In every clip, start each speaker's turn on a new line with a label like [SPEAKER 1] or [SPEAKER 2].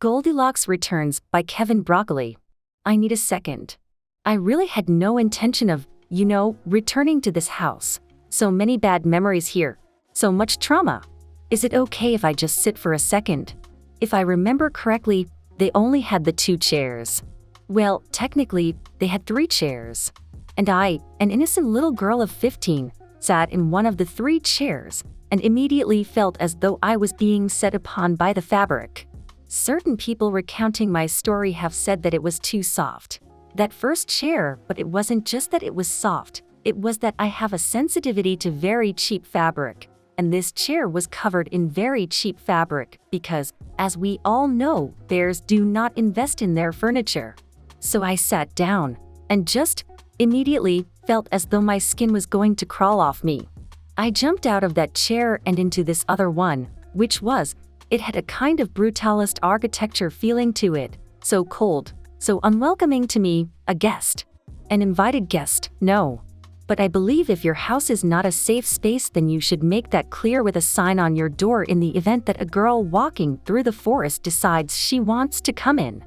[SPEAKER 1] Goldilocks Returns by Kevin Broccoli. I need a second. I really had no intention of, returning to this house. So many bad memories here. So much trauma. Is it okay if I just sit for a second? If I remember correctly, they only had the 2 chairs. Well, technically, they had 3 chairs. And I, an innocent little girl of 15, sat in one of the 3 chairs and immediately felt as though I was being set upon by the fabric. Certain people recounting my story have said that it was too soft. That first chair, but it wasn't just that it was soft, it was that I have a sensitivity to very cheap fabric, and this chair was covered in very cheap fabric because, as we all know, bears do not invest in their furniture. So I sat down, and just immediately felt as though my skin was going to crawl off me. I jumped out of that chair and into this other one, it had a kind of brutalist architecture feeling to it, so cold, so unwelcoming to me, a guest. An invited guest, no. But I believe if your house is not a safe space, then you should make that clear with a sign on your door in the event that a girl walking through the forest decides she wants to come in.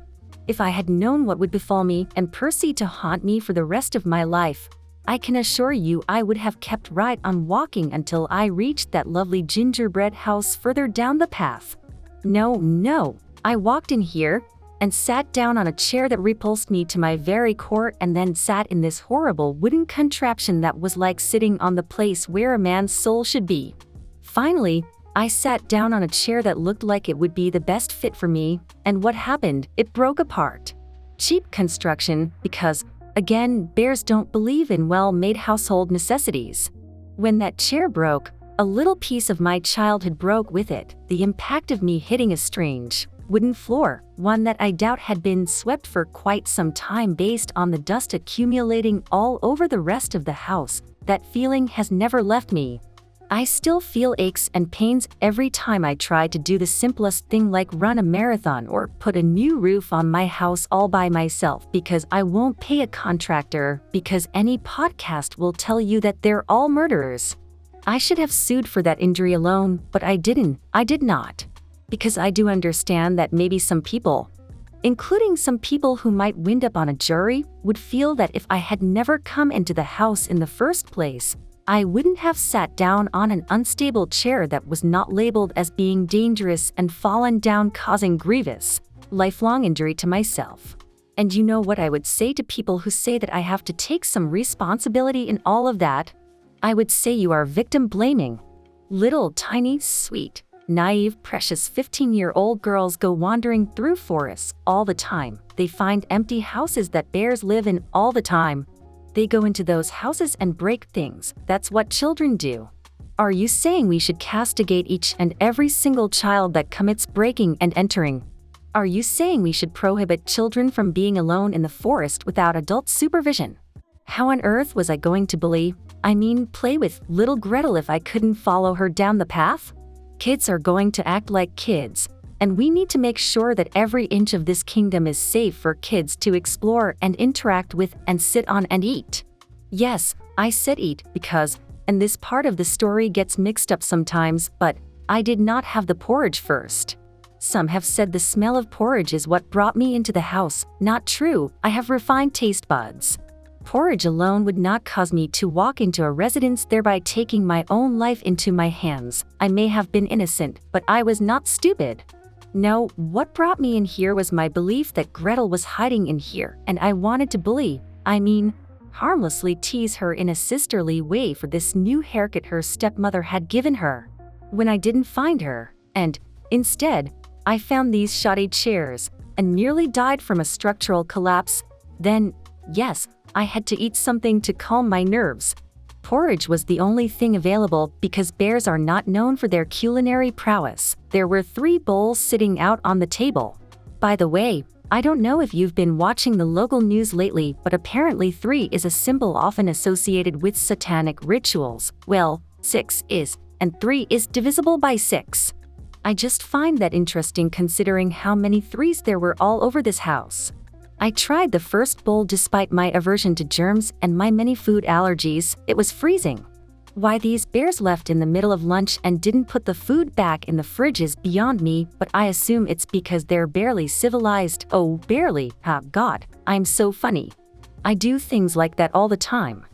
[SPEAKER 1] If I had known what would befall me and proceed to haunt me for the rest of my life, I can assure you I would have kept right on walking until I reached that lovely gingerbread house further down the path. No, I walked in here and sat down on a chair that repulsed me to my very core and then sat in this horrible wooden contraption that was like sitting on the place where a man's soul should be. Finally, I sat down on a chair that looked like it would be the best fit for me, and what happened? It broke apart. Cheap construction because, again, bears don't believe in well-made household necessities. When that chair broke, a little piece of my childhood broke with it, the impact of me hitting a strange, wooden floor, one that I doubt had been swept for quite some time based on the dust accumulating all over the rest of the house. That feeling has never left me. I still feel aches and pains every time I try to do the simplest thing like run a marathon or put a new roof on my house all by myself because I won't pay a contractor, because any podcast will tell you that they're all murderers. I should have sued for that injury alone, but I did not. Because I do understand that maybe some people, including some people who might wind up on a jury, would feel that if I had never come into the house in the first place, I wouldn't have sat down on an unstable chair that was not labeled as being dangerous and fallen down causing grievous, lifelong injury to myself. And you know what I would say to people who say that I have to take some responsibility in all of that? I would say you are victim blaming. Little, tiny, sweet, naive, precious 15-year-old girls go wandering through forests all the time. They find empty houses that bears live in all the time. They go into those houses and break things. That's what children do. Are you saying we should castigate each and every single child that commits breaking and entering? Are you saying we should prohibit children from being alone in the forest without adult supervision? How on earth was I going to play with little Gretel if I couldn't follow her down the path? Kids are going to act like kids, and we need to make sure that every inch of this kingdom is safe for kids to explore and interact with and sit on and eat. Yes, I said eat because, and this part of the story gets mixed up sometimes, but I did not have the porridge first. Some have said the smell of porridge is what brought me into the house. Not true, I have refined taste buds. Porridge alone would not cause me to walk into a residence, thereby taking my own life into my hands. I may have been innocent, but I was not stupid. No, what brought me in here was my belief that Gretel was hiding in here, and I wanted to harmlessly tease her in a sisterly way for this new haircut her stepmother had given her. When I didn't find her, and, instead, I found these shoddy chairs, and nearly died from a structural collapse, then, yes, I had to eat something to calm my nerves. Porridge was the only thing available because bears are not known for their culinary prowess. There were 3 bowls sitting out on the table. By the way, I don't know if you've been watching the local news lately, but apparently 3 is a symbol often associated with satanic rituals. Well, 6 is, and 3 is divisible by 6. I just find that interesting considering how many 3s there were all over this house. I tried the first bowl despite my aversion to germs and my many food allergies. It was freezing. Why these bears left in the middle of lunch and didn't put the food back in the fridge is beyond me, but I assume it's because they're barely civilized. Oh, barely. God, I'm so funny. I do things like that all the time.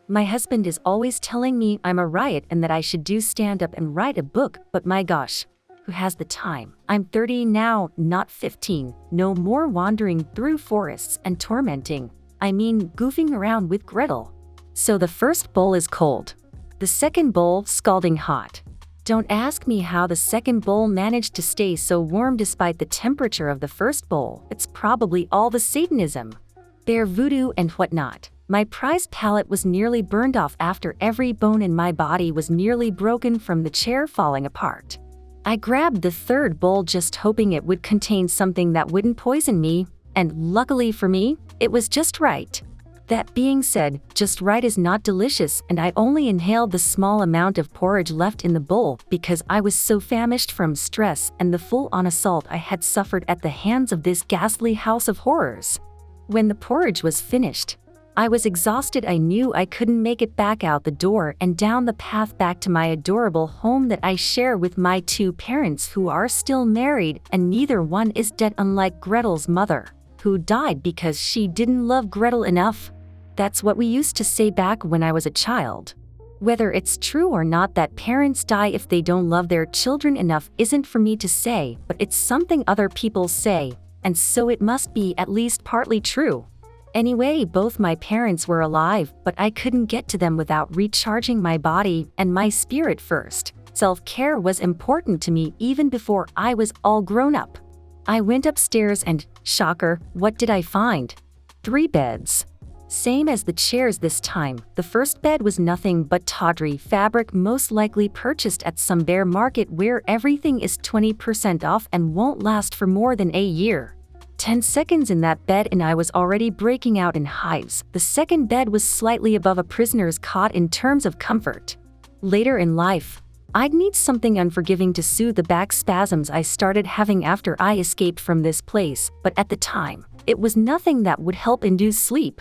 [SPEAKER 1] My husband is always telling me I'm a riot and that I should do stand-up and write a book, but my gosh, who has the time? I'm 30 now, not 15. No more wandering through forests and tormenting. I mean, goofing around with Gretel. So the first bowl is cold. The second bowl, scalding hot. Don't ask me how the second bowl managed to stay so warm despite the temperature of the first bowl. It's probably all the Satanism, bear voodoo and whatnot. My prized palate was nearly burned off after every bone in my body was nearly broken from the chair falling apart. I grabbed the third bowl just hoping it would contain something that wouldn't poison me, and luckily for me, it was just right. That being said, just right is not delicious, and I only inhaled the small amount of porridge left in the bowl because I was so famished from stress and the full-on assault I had suffered at the hands of this ghastly house of horrors. When the porridge was finished, I was exhausted. I knew I couldn't make it back out the door and down the path back to my adorable home that I share with my two parents who are still married, and neither one is dead, unlike Gretel's mother, who died because she didn't love Gretel enough. That's what we used to say back when I was a child. Whether it's true or not that parents die if they don't love their children enough isn't for me to say, but it's something other people say, and so it must be at least partly true. Anyway, both my parents were alive, but I couldn't get to them without recharging my body and my spirit first. Self-care was important to me even before I was all grown up. I went upstairs and, shocker, what did I find? 3 beds. Same as the chairs this time. The first bed was nothing but tawdry fabric, most likely purchased at some bear market where everything is 20% off and won't last for more than a year. 10 seconds in that bed and I was already breaking out in hives. The second bed was slightly above a prisoner's cot in terms of comfort. Later in life, I'd need something unforgiving to soothe the back spasms I started having after I escaped from this place, but at the time, it was nothing that would help induce sleep.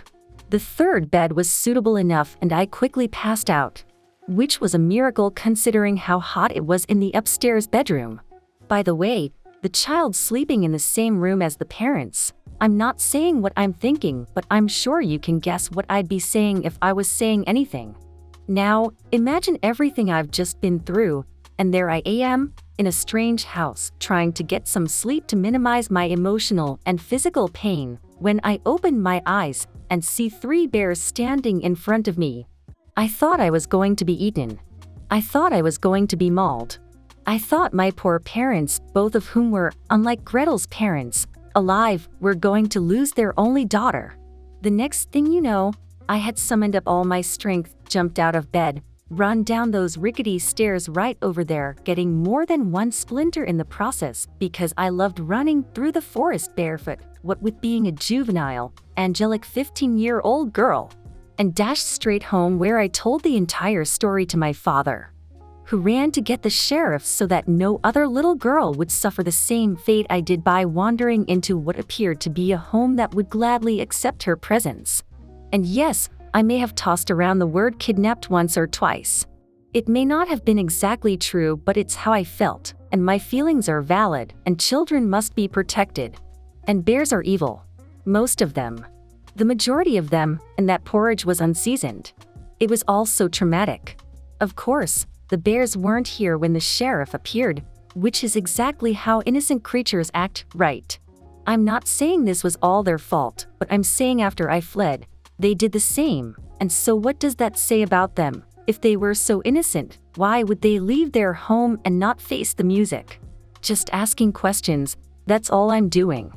[SPEAKER 1] The third bed was suitable enough and I quickly passed out, which was a miracle considering how hot it was in the upstairs bedroom. By the way, the child sleeping in the same room as the parents. I'm not saying what I'm thinking, but I'm sure you can guess what I'd be saying if I was saying anything. Now, imagine everything I've just been through, and there I am, in a strange house, trying to get some sleep to minimize my emotional and physical pain, when I open my eyes and see 3 bears standing in front of me. I thought I was going to be eaten. I thought I was going to be mauled. I thought my poor parents, both of whom were, unlike Gretel's parents, alive, were going to lose their only daughter. The next thing you know, I had summoned up all my strength, jumped out of bed, run down those rickety stairs right over there, getting more than 1 splinter in the process because I loved running through the forest barefoot, what with being a juvenile, angelic 15-year-old girl, and dashed straight home where I told the entire story to my father, who ran to get the sheriff so that no other little girl would suffer the same fate I did by wandering into what appeared to be a home that would gladly accept her presence. And yes, I may have tossed around the word kidnapped once or twice. It may not have been exactly true, but it's how I felt, and my feelings are valid, and children must be protected. And bears are evil. Most of them. The majority of them, and that porridge was unseasoned. It was all so traumatic. Of course, the bears weren't here when the sheriff appeared, which is exactly how innocent creatures act, right? I'm not saying this was all their fault, but I'm saying after I fled, they did the same, and so what does that say about them? If they were so innocent, why would they leave their home and not face the music? Just asking questions, that's all I'm doing.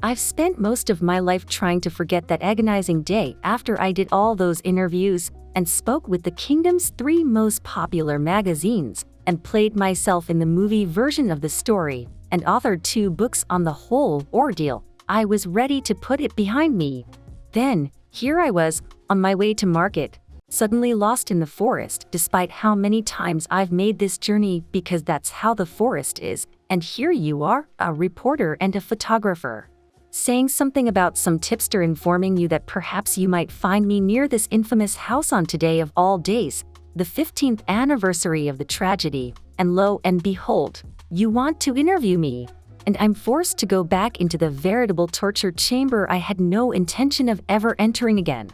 [SPEAKER 1] I've spent most of my life trying to forget that agonizing day after I did all those interviews and spoke with the kingdom's 3 most popular magazines and played myself in the movie version of the story and authored 2 books on the whole ordeal. I was ready to put it behind me. Then, here I was, on my way to market, suddenly lost in the forest despite how many times I've made this journey because that's how the forest is, and here you are, a reporter and a photographer, saying something about some tipster informing you that perhaps you might find me near this infamous house on today of all days, the 15th anniversary of the tragedy, and lo and behold, you want to interview me. And I'm forced to go back into the veritable torture chamber I had no intention of ever entering again.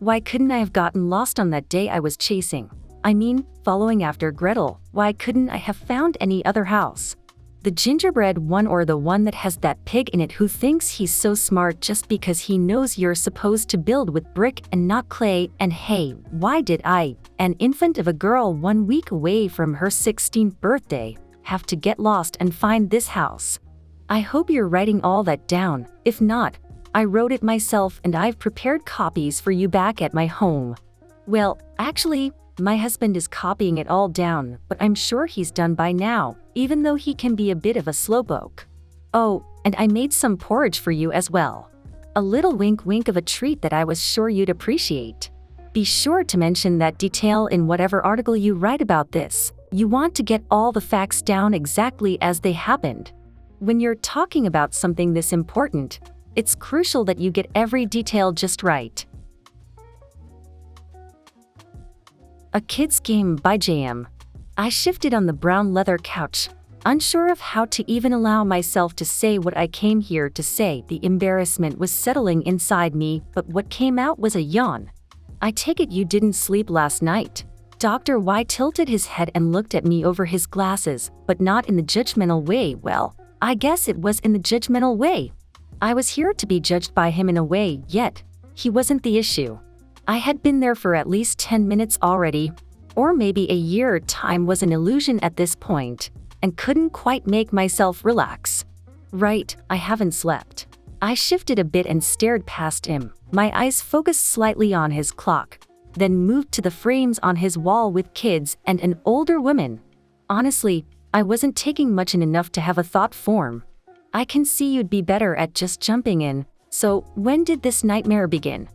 [SPEAKER 1] Why couldn't I have gotten lost on that day I was chasing? I mean, following after Gretel. Why couldn't I have found any other house? The gingerbread one, or the one that has that pig in it who thinks he's so smart just because he knows you're supposed to build with brick and not clay. And hey, why did I, an infant of a girl 1 week away from her 16th birthday, have to get lost and find this house? I hope you're writing all that down. If not, I wrote it myself and I've prepared copies for you back at my home. Well, actually, my husband is copying it all down, but I'm sure he's done by now, even though he can be a bit of a slowpoke. Oh, and I made some porridge for you as well. A little wink-wink of a treat that I was sure you'd appreciate. Be sure to mention that detail in whatever article you write about this. You want to get all the facts down exactly as they happened. When you're talking about something this important, it's crucial that you get every detail just right. A Kid's Game by J.M. I shifted on the brown leather couch, unsure of how to even allow myself to say what I came here to say. The embarrassment was settling inside me, but what came out was a yawn. I take it you didn't sleep last night. Dr. Y tilted his head and looked at me over his glasses, but not in the judgmental way. Well, I guess it was in the judgmental way. I was here to be judged by him in a way, yet he wasn't the issue. I had been there for at least 10 minutes already, or maybe a year. Time was an illusion at this point, and couldn't quite make myself relax. Right, I haven't slept. I shifted a bit and stared past him, my eyes focused slightly on his clock, then moved to the frames on his wall with kids and an older woman. Honestly, I wasn't taking much in enough to have a thought form. I can see you'd be better at just jumping in. So, when did this nightmare begin?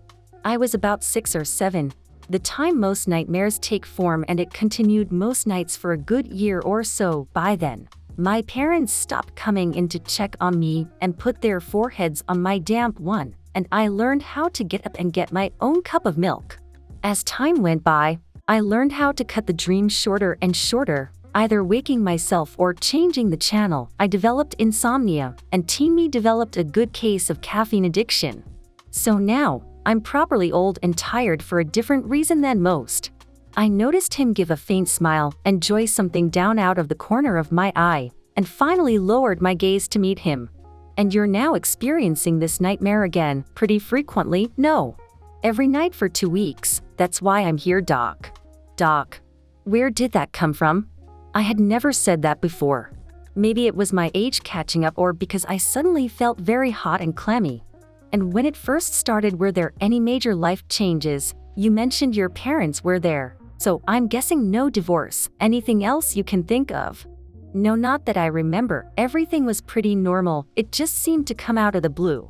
[SPEAKER 1] I was about 6 or 7, the time most nightmares take form, and it continued most nights for a good year or so. By then, my parents stopped coming in to check on me and put their foreheads on my damp one, and I learned how to get up and get my own cup of milk. As time went by, I learned how to cut the dream shorter and shorter, either waking myself or changing the channel. I developed insomnia, and teen me developed a good case of caffeine addiction. So now, I'm properly old and tired for a different reason than most. I noticed him give a faint smile, enjoy something down out of the corner of my eye, and finally lowered my gaze to meet him. And you're now experiencing this nightmare again, pretty frequently? No. Every night for 2 weeks. That's why I'm here, Doc. Doc. Where did that come from? I had never said that before. Maybe it was my age catching up, or because I suddenly felt very hot and clammy. And when it first started, were there any major life changes? You mentioned your parents were there, so I'm guessing no divorce. Anything else you can think of? No, not that I remember. Everything was pretty normal. It just seemed to come out of the blue.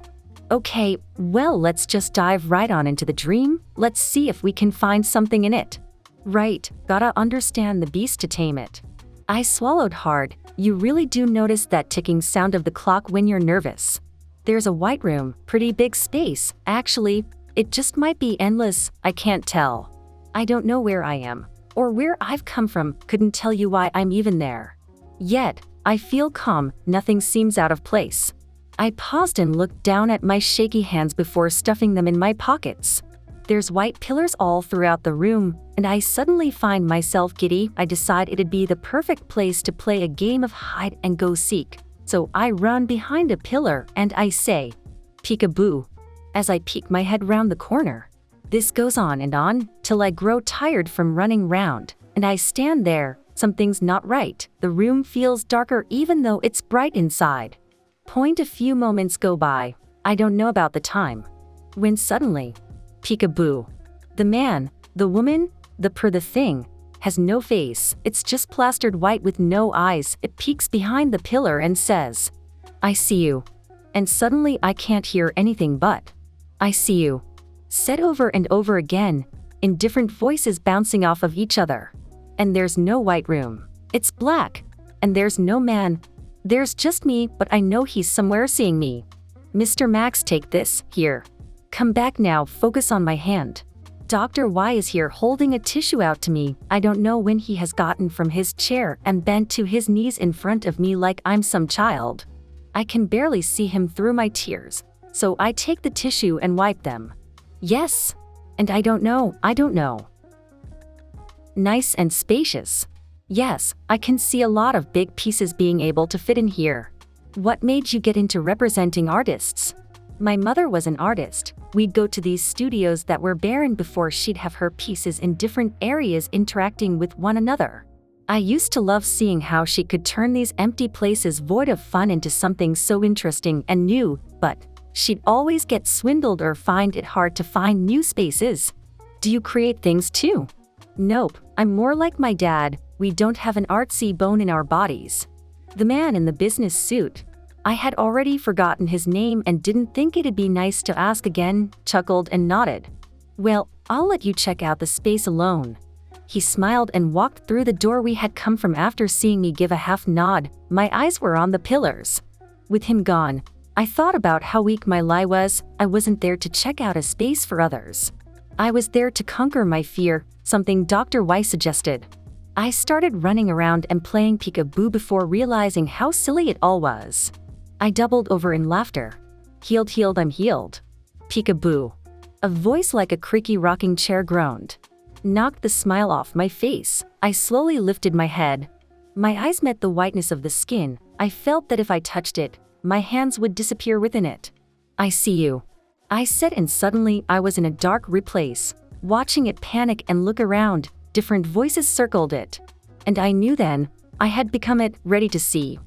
[SPEAKER 1] Okay, well, let's just dive right on into the dream. Let's see if we can find something in it. Right, gotta understand the beast to tame it. I swallowed hard. You really do notice that ticking sound of the clock when you're nervous. There's a white room, pretty big space. Actually, it just might be endless. I can't tell. I don't know where I am, or where I've come from. Couldn't tell you why I'm even there. Yet, I feel calm. Nothing seems out of place. I paused and looked down at my shaky hands before stuffing them in my pockets. There's white pillars all throughout the room, and I suddenly find myself giddy. I decide it'd be the perfect place to play a game of hide and go seek. So I run behind a pillar and I say, "Peekaboo," as I peek my head round the corner. This goes on and on, till I grow tired from running round, and I stand there. Something's not right. The room feels darker even though it's bright inside. A few moments go by. I don't know about the time. When suddenly, peekaboo. The man, the woman, the thing, has no face. It's just plastered white with no eyes. It peeks behind the pillar and says, "I see you." And suddenly I can't hear anything but, "I see you," said over and over again, in different voices bouncing off of each other. And there's no white room. It's black. And there's no man. There's just me, but I know he's somewhere seeing me. "Mr. Max, take this, here. Come back now, focus on my hand. Dr. Y is here holding a tissue out to me. I don't know when he has gotten from his chair and bent to his knees in front of me like I'm some child. I can barely see him through my tears, so I take the tissue and wipe them. Yes. And I don't know. Nice and spacious. Yes, I can see a lot of big pieces being able to fit in here. What made you get into representing artists? My mother was an artist. We'd go to these studios that were barren before she'd have her pieces in different areas interacting with one another. I used to love seeing how she could turn these empty places void of fun into something so interesting and new, but she'd always get swindled or find it hard to find new spaces. Do you create things too? Nope, I'm more like my dad. We don't have an artsy bone in our bodies. The man in the business suit. I had already forgotten his name and didn't think it'd be nice to ask again, chuckled and nodded. Well, I'll let you check out the space alone. He smiled and walked through the door we had come from after seeing me give a half nod. My eyes were on the pillars. With him gone, I thought about how weak my lie was. I wasn't there to check out a space for others. I was there to conquer my fear, something Dr. Y suggested. I started running around and playing peekaboo before realizing how silly it all was. I doubled over in laughter. Healed, I'm healed. Peekaboo. A voice like a creaky rocking chair groaned. Knocked the smile off my face. I slowly lifted my head. My eyes met the whiteness of the skin. I felt that if I touched it, my hands would disappear within it. I see you. I said, and suddenly I was in a dark place, watching it panic and look around. Different voices circled it. And I knew then, I had become it, ready to see.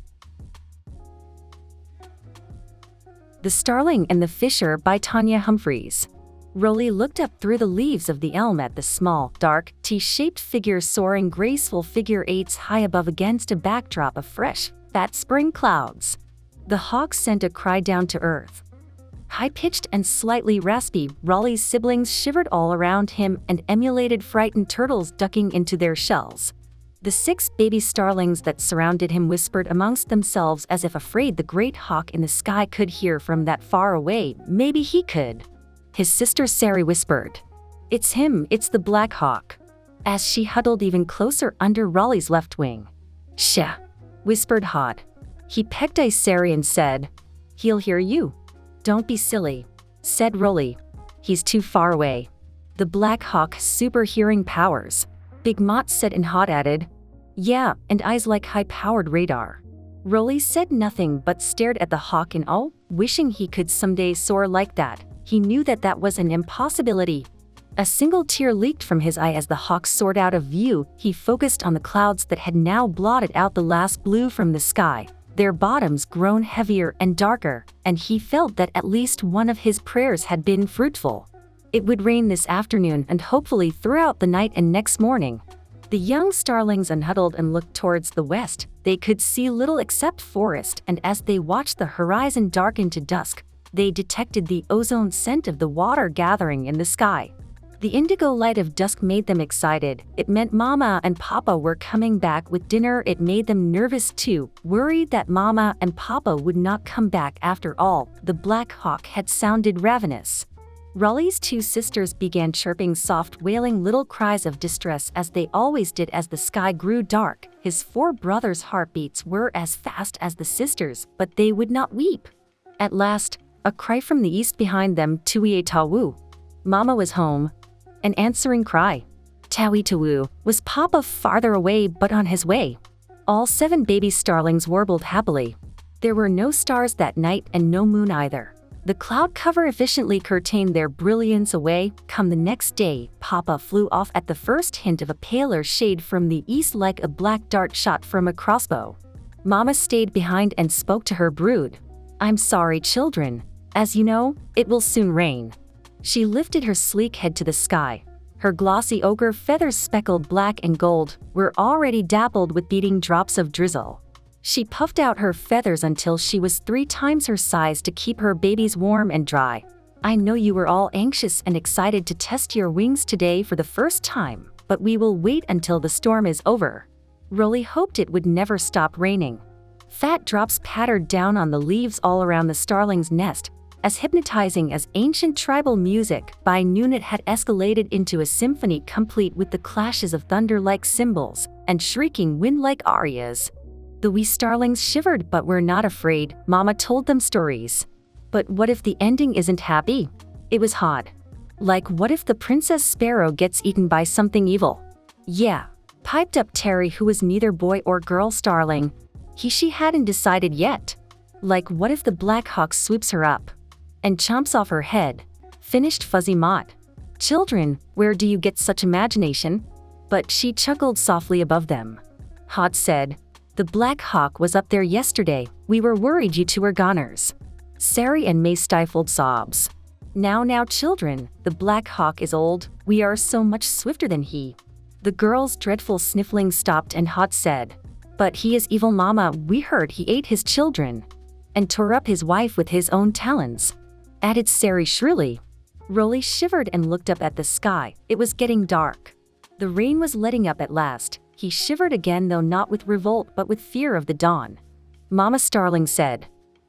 [SPEAKER 1] The Starling and the Fisher by Tanya Humphreys. Rolly looked up through the leaves of the elm at the small, dark, T-shaped figure soaring graceful figure eights high above against a backdrop of fresh, fat spring clouds. The hawk sent a cry down to earth. High-pitched and slightly raspy, Raleigh's siblings shivered all around him and emulated frightened turtles ducking into their shells. The 6 baby starlings that surrounded him whispered amongst themselves as if afraid the great hawk in the sky could hear from that far away. Maybe he could. His sister Sari whispered, "It's him, it's the Black Hawk," as she huddled even closer under Raleigh's left wing. "Shh," whispered Hod. He pecked at Sari and said, "He'll hear you." "Don't be silly," said Rolly. "He's too far away." "The Black Hawk has super hearing powers," Big Mott said, and Hod added, "Yeah, and eyes like high-powered radar." Rolly said nothing but stared at the hawk in awe, wishing he could someday soar like that. He knew that that was an impossibility. A single tear leaked from his eye as the hawk soared out of view. He focused on the clouds that had now blotted out the last blue from the sky, their bottoms grown heavier and darker, and he felt that at least one of his prayers had been fruitful. It would rain this afternoon and hopefully throughout the night and next morning. The young starlings unhuddled and looked towards the west. They could see little except forest, and as they watched the horizon darken to dusk, they detected the ozone scent of the water gathering in the sky. The indigo light of dusk made them excited. It meant Mama and Papa were coming back with dinner. It made them nervous too, worried that Mama and Papa would not come back after all. The Black Hawk had sounded ravenous. Raleigh's 2 sisters began chirping soft, wailing little cries of distress as they always did as the sky grew dark. His 4 brothers' heartbeats were as fast as the sisters', but they would not weep. At last, a cry from the east behind them, Tui Tawu. Mama was home. An answering cry. Tawi Tawu. Was Papa farther away but on his way? All 7 baby starlings warbled happily. There were no stars that night and no moon either. The cloud cover efficiently curtained their brilliance away. Come the next day, Papa flew off at the first hint of a paler shade from the east like a black dart shot from a crossbow. Mama stayed behind and spoke to her brood. "I'm sorry, children. As you know, it will soon rain." She lifted her sleek head to the sky. Her glossy ochre feathers, speckled black and gold, were already dappled with beating drops of drizzle. She puffed out her feathers until she was 3 times her size to keep her babies warm and dry. "I know you were all anxious and excited to test your wings today for the first time, but we will wait until the storm is over." Rolly hoped it would never stop raining. Fat drops pattered down on the leaves all around the starling's nest. as hypnotizing as ancient tribal music. By noon it had escalated into a symphony complete with the clashes of thunder-like cymbals and shrieking wind-like arias. The wee starlings shivered but were not afraid. Mama told them stories. But what if the ending isn't happy? It was hot. Like, what if the Princess Sparrow gets eaten by something evil? Yeah, piped up Terry, who was neither boy or girl starling. She hadn't decided yet. Like, what if the Black Hawk swoops her up and chomps off her head? Finished Fuzzy Mott. Children, where do you get such imagination? But she chuckled softly above them. Hot said, the Black Hawk was up there yesterday. We were worried you two were goners. Sari and May stifled sobs. Now, children, the Black Hawk is old. We are so much swifter than he. The girls' dreadful sniffling stopped and Hot said, but he is evil, Mama. We heard he ate his children and tore up his wife with his own talons, added Sari shrilly. Rolly shivered and looked up at the sky. It was getting dark. The rain was letting up at last. He shivered again, though not with revolt but with fear of the dawn. Mama Starling said,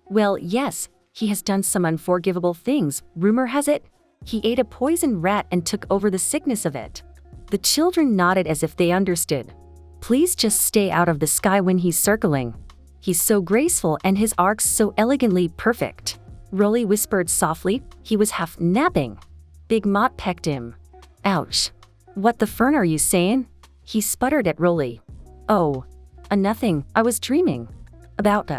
[SPEAKER 1] well, yes, he has done some unforgivable things. Rumor has it, he ate a poisoned rat and took over the sickness of it. The children nodded as if they understood. Please just stay out of the sky when he's circling. He's so graceful and his arcs so elegantly perfect. Rolly whispered softly. He was half napping. Big Mott pecked him. Ouch. What the fern are you saying? He sputtered at Rolly. Oh, nothing. I was dreaming. About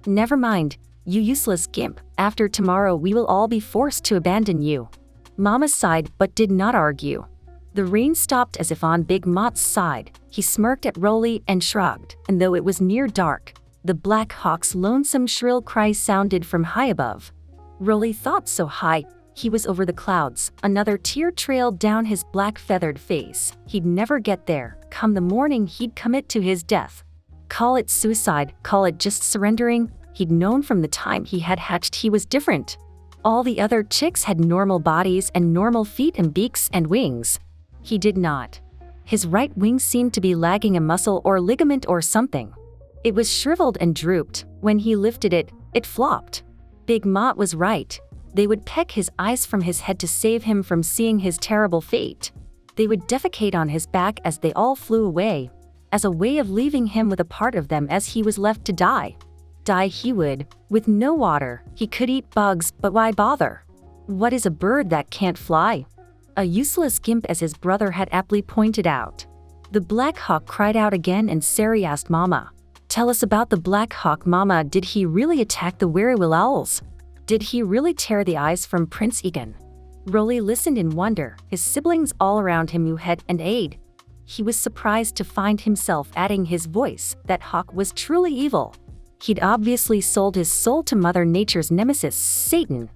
[SPEAKER 1] Never mind, you useless gimp. After tomorrow we will all be forced to abandon you. Mama sighed but did not argue. The rain stopped as if on Big Mott's side. He smirked at Rolly and shrugged, and though it was near dark, the Black Hawk's lonesome shrill cry sounded from high above. Rolly thought so high, he was over the clouds. Another tear trailed down his black feathered face. He'd never get there. Come the morning he'd commit to his death. Call it suicide, call it just surrendering. He'd known from the time he had hatched he was different. All the other chicks had normal bodies and normal feet and beaks and wings. He did not. His right wing seemed to be lagging a muscle or ligament or something. It was shriveled and drooped. When he lifted it, it flopped. Big Mott was right. They would peck his eyes from his head to save him from seeing his terrible fate. They would defecate on his back as they all flew away, as a way of leaving him with a part of them as he was left to die. Die he would, with no water. He could eat bugs, but why bother? What is a bird that can't fly? A useless gimp, as his brother had aptly pointed out. The Black Hawk cried out again and Sari asked Mama, tell us about the Black Hawk, Mama. Did he really attack the Werewill owls? Did he really tear the eyes from Prince Egan? Rolly listened in wonder, his siblings all around him who had and aid. He was surprised to find himself adding his voice. That hawk was truly evil. He'd obviously sold his soul to Mother Nature's nemesis, Satan.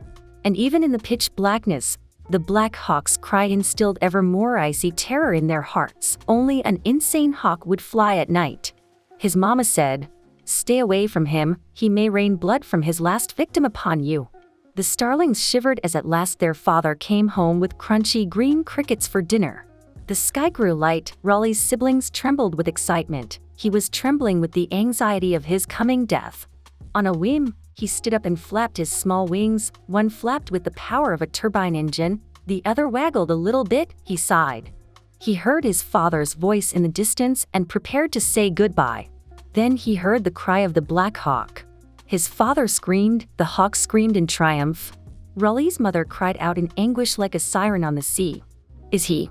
[SPEAKER 1] And even in the pitch blackness, the Black Hawk's cry instilled ever more icy terror in their hearts. Only an insane hawk would fly at night. His mama said, stay away from him, he may rain blood from his last victim upon you. The starlings shivered as at last their father came home with crunchy green crickets for dinner. The sky grew light. Raleigh's siblings trembled with excitement. He was trembling with the anxiety of his coming death. On a whim, he stood up and flapped his small wings. One flapped with the power of a turbine engine, the other waggled a little bit. He sighed. He heard his father's voice in the distance and prepared to say goodbye. Then he heard the cry of the Black Hawk. His father screamed, the hawk screamed in triumph. Raleigh's mother cried out in anguish like a siren on the sea. Is he?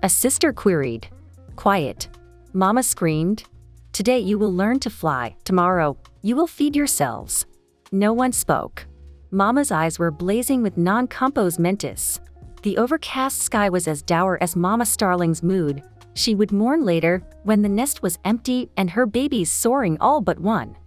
[SPEAKER 1] A sister queried. Quiet. Mama screamed. Today you will learn to fly. Tomorrow, you will feed yourselves. No one spoke. Mama's eyes were blazing with non-compos mentis. The overcast sky was as dour as Mama Starling's mood. She would mourn later, when the nest was empty and her babies soaring all but one.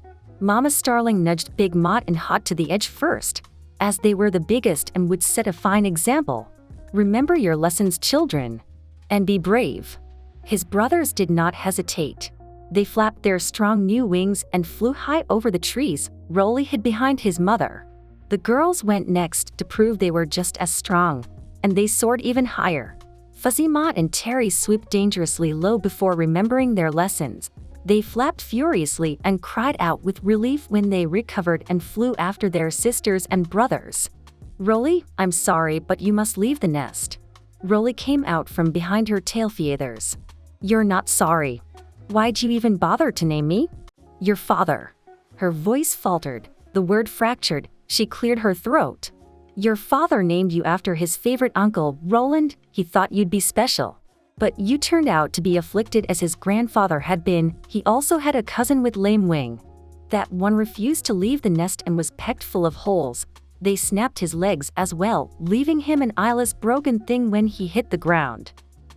[SPEAKER 1] Mama Starling nudged Big Mott and Hot to the edge first, as they were the biggest and would set a fine example. Remember your lessons, children, and be brave. His brothers did not hesitate. They flapped their strong new wings and flew high over the trees. Rolly hid behind his mother. The girls went next to prove they were just as strong, and they soared even higher. Fuzzy Mott and Terry swooped dangerously low before remembering their lessons. They flapped furiously and cried out with relief when they recovered and flew after their sisters and brothers. Rolly, I'm sorry, but you must leave the nest. Rolly came out from behind her tail feathers. You're not sorry. Why'd you even bother to name me? Your father. Her voice faltered, the word fractured, she cleared her throat. Your father named you after his favorite uncle, Roland. He thought you'd be special. But you turned out to be afflicted as his grandfather had been. He also had a cousin with lame wing. That one refused to leave the nest and was pecked full of holes. They snapped his legs as well, leaving him an eyeless broken thing when he hit the ground.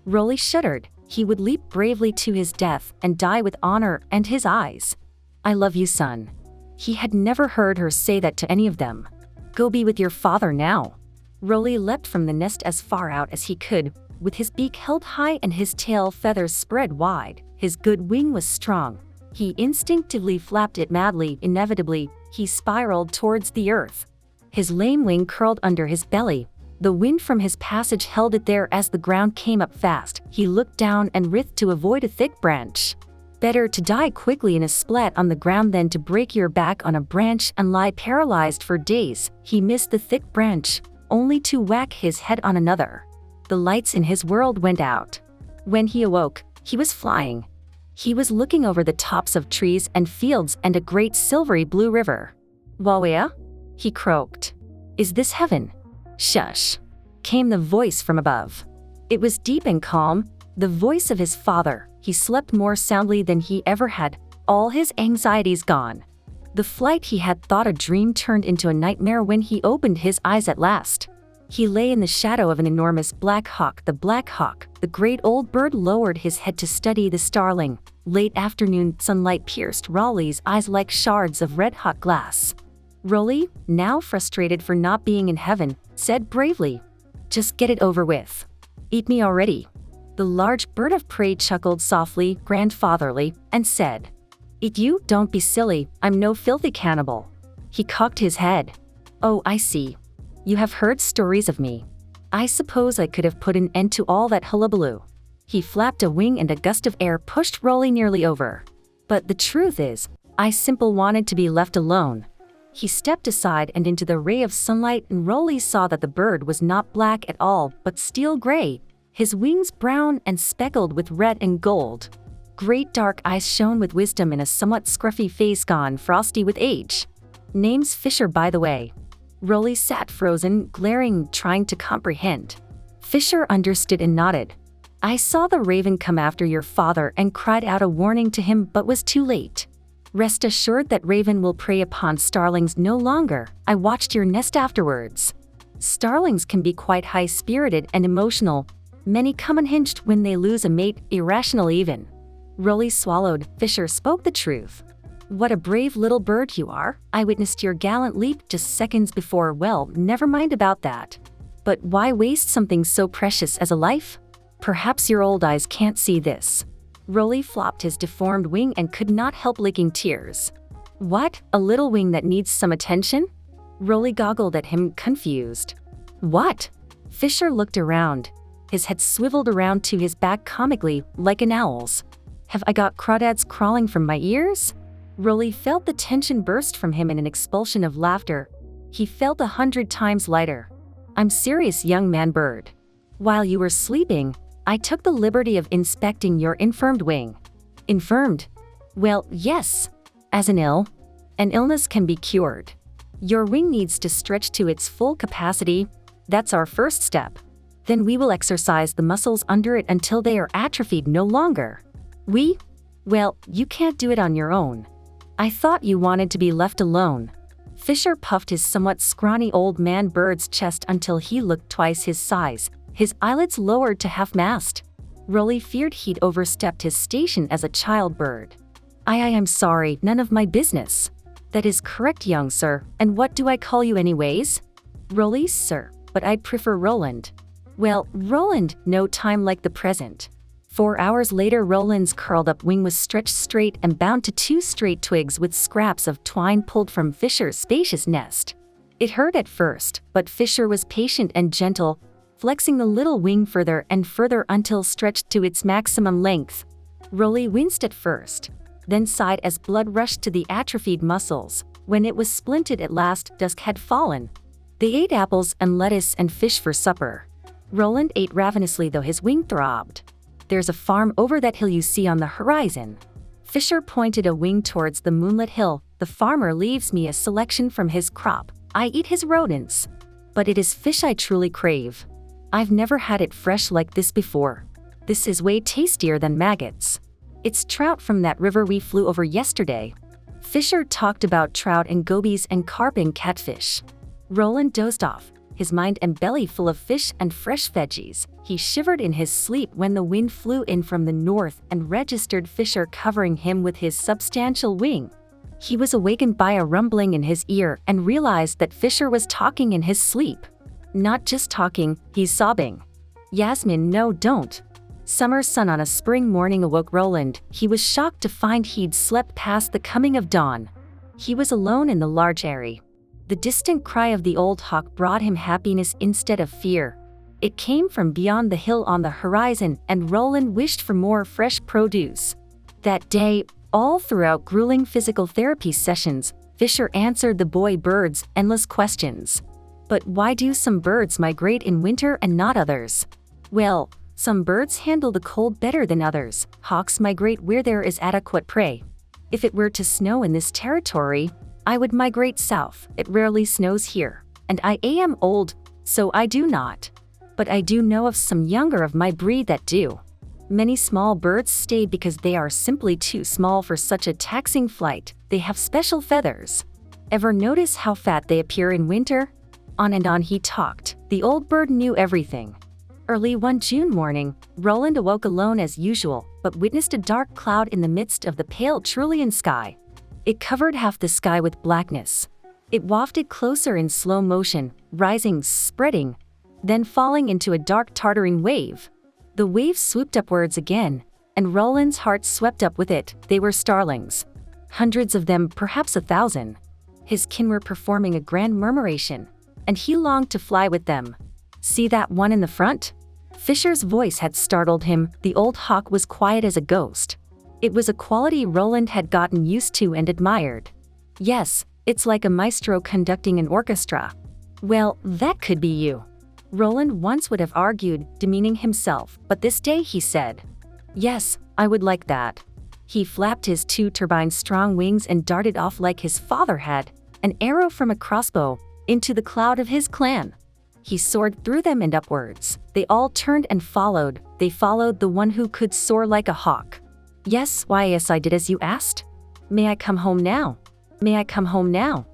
[SPEAKER 1] Rolly shuddered. He would leap bravely to his death and die with honor and his eyes. I love you, son. He had never heard her say that to any of them. Go be with your father now. Rolly leapt from the nest as far out as he could, with his beak held high and his tail feathers spread wide. His good wing was strong. He instinctively flapped it madly. Inevitably, he spiraled towards the earth. His lame wing curled under his belly. The wind from his passage held it there as the ground came up fast. He looked down and writhed to avoid a thick branch. Better to die quickly in a splat on the ground than to break your back on a branch and lie paralyzed for days. He missed the thick branch, only to whack his head on another. The lights in his world went out. When he awoke, he was flying. He was looking over the tops of trees and fields and a great silvery blue river. Wawea? He croaked. Is this heaven? Shush, came the voice from above. It was deep and calm, the voice of his father. He slept more soundly than he ever had, all his anxieties gone. The flight he had thought a dream turned into a nightmare when he opened his eyes at last. He lay in the shadow of an enormous black hawk. The great old bird lowered his head to study the starling. Late afternoon sunlight pierced Rolly's eyes like shards of red-hot glass. Rolly, now frustrated for not being in heaven, said bravely, "Just get it over with. Eat me already." The large bird of prey chuckled softly, grandfatherly, and said, "Eat you? Don't be silly, I'm no filthy cannibal." He cocked his head. "Oh, I see. You have heard stories of me. I suppose I could have put an end to all that hullabaloo." He flapped a wing and a gust of air pushed Rolly nearly over. "But the truth is, I simply wanted to be left alone." He stepped aside and into the ray of sunlight, and Rolly saw that the bird was not black at all, but steel gray, his wings brown and speckled with red and gold. Great dark eyes shone with wisdom in a somewhat scruffy face gone frosty with age. "Name's Fisher, by the way." Rolly sat frozen, glaring, trying to comprehend. Fisher understood and nodded. "I saw the raven come after your father and cried out a warning to him, but was too late. Rest assured that raven will prey upon starlings no longer. I watched your nest afterwards. Starlings can be quite high-spirited and emotional. Many come unhinged when they lose a mate, irrational even." Rolly swallowed. Fisher spoke the truth. "What a brave little bird you are. I witnessed your gallant leap just seconds before. Well, never mind about that. But why waste something so precious as a life? Perhaps your old eyes can't see this." Rolly flopped his deformed wing and could not help licking tears. "What? A little wing that needs some attention?" Rolly goggled at him, confused. "What?" Fisher looked around. His head swiveled around to his back comically, like an owl's. "Have I got crawdads crawling from my ears?" Rolly felt the tension burst from him in an expulsion of laughter. He felt 100 times lighter. "I'm serious, young man bird. While you were sleeping, I took the liberty of inspecting your infirmed wing." "Infirmed?" "Well, yes. As an illness can be cured. Your wing needs to stretch to its full capacity. That's our first step. Then we will exercise the muscles under it until they are atrophied no longer." Well, you can't do it on your own. I thought you wanted to be left alone." Fisher puffed his somewhat scrawny old man bird's chest until he looked twice his size, his eyelids lowered to half-mast. Rolly feared he'd overstepped his station as a child bird. I'm sorry, none of my business." "That is correct, young sir. And what do I call you anyways?" "Rolly, sir, but I'd prefer Roland." "Well, Roland, no time like the present." 4 hours later, Roland's curled-up wing was stretched straight and bound to 2 straight twigs with scraps of twine pulled from Fisher's spacious nest. It hurt at first, but Fisher was patient and gentle, flexing the little wing further and further until stretched to its maximum length. Rolly winced at first, then sighed as blood rushed to the atrophied muscles. When it was splinted at last, dusk had fallen. They ate apples and lettuce and fish for supper. Roland ate ravenously though his wing throbbed. There's a farm over that hill you see on the horizon. Fisher pointed a wing towards the moonlit hill. The farmer leaves me a selection from his crop. I eat his rodents. But it is fish I truly crave. I've never had it fresh like this before. This is way tastier than maggots. It's trout from that river we flew over yesterday. Fisher talked about trout and gobies and carp and catfish. Roland dozed off, his mind and belly full of fish and fresh veggies. He shivered in his sleep when the wind flew in from the north and registered Fisher covering him with his substantial wing. He was awakened by a rumbling in his ear and realized that Fisher was talking in his sleep. Not just talking, he's sobbing. Yasmin, no, don't. Summer sun on a spring morning awoke Roland. He was shocked to find he'd slept past the coming of dawn. He was alone in the large airy. The distant cry of the old hawk brought him happiness instead of fear. It came from beyond the hill on the horizon, and Roland wished for more fresh produce. That day, all throughout grueling physical therapy sessions, Fisher answered the boy bird's endless questions. But why do some birds migrate in winter and not others? Well, some birds handle the cold better than others. Hawks migrate where there is adequate prey. If it were to snow in this territory, I would migrate south. It rarely snows here, and I am old, so I do not. But I do know of some younger of my breed that do. Many small birds stay because they are simply too small for such a taxing flight. They have special feathers. Ever notice how fat they appear in winter? On and on he talked. The old bird knew everything. Early one June morning, Roland awoke alone as usual, but witnessed a dark cloud in the midst of the pale cerulean sky. It covered half the sky with blackness. It wafted closer in slow motion, rising, spreading, then falling into a dark Tartaring wave. The wave swooped upwards again, and Roland's heart swept up with it. They were starlings. Hundreds of them, perhaps 1,000. His kin were performing a grand murmuration, and he longed to fly with them. See that one in the front? Fisher's voice had startled him. The old hawk was quiet as a ghost. It was a quality Roland had gotten used to and admired. Yes, it's like a maestro conducting an orchestra. Well, that could be you. Roland once would have argued, demeaning himself, but this day he said, yes, I would like that. He flapped his 2 turbine-strong wings and darted off like his father had, an arrow from a crossbow, into the cloud of his clan. He soared through them and upwards. They all turned and followed. They followed the one who could soar like a hawk. Yes, I did as you asked. May I come home now? May I come home now?